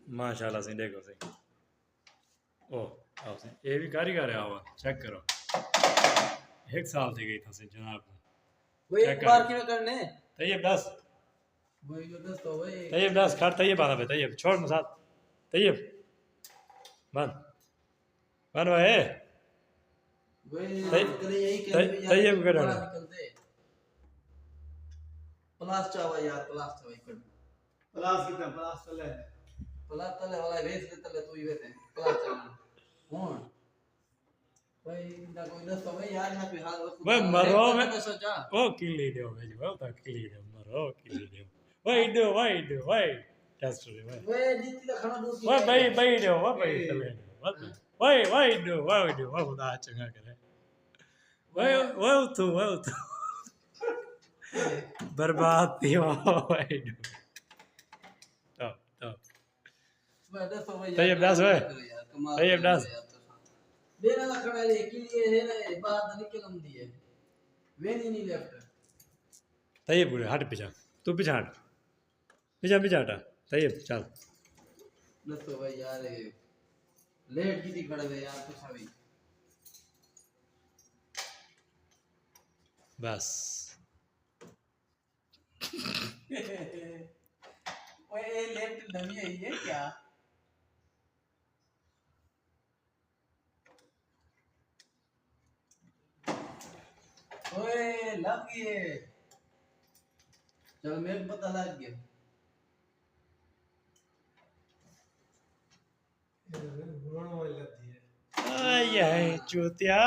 माशाल्लाह से देखो से ओ आओ से ये भी कारीगर है आवा चेक करो 1 साल थी गई था से जनाब वो एक बार की में करने तैयब 10 वही जो 10 तो वही तैयब 10 खर तैयब आना पे तैयब छोड़ मुसाद तैयब बन बन भाई वही करे यही तैयब करो निकलते प्लास चावा यार प्लास चावा कर प्लास कितना प्लास चले प्लास तले वाला भेज दे तले तू ही वेते प्लास चला कौन भाई इंदा कोई दस तो भाई यार ना पे हाल भाई मरो में ओ किली दो भाई वो तो किली दो मरो किली दो भाई टेस्ट रे भाई नीति का खाना दूसरी भाई दो भाई चले भाई दो वो खुदा चंगा करे वो तो बर्बाद थी भाई दो तो तैयब 10 भाई तैयब 10 देना लखड़ा ले के लिए है ना बात निकलम दी है वेनी नहीं लेफ्ट तैयब पूरे हट पीछा तू पीछा हट पीछा हटा तैयब चल तो भाई यार लेट की थी खड़े हुए यार कुछ अभी बस ओए लेफ्ट नमी आई है क्या ओए लग गई चल मेरे को पता लग गया आई चूतिया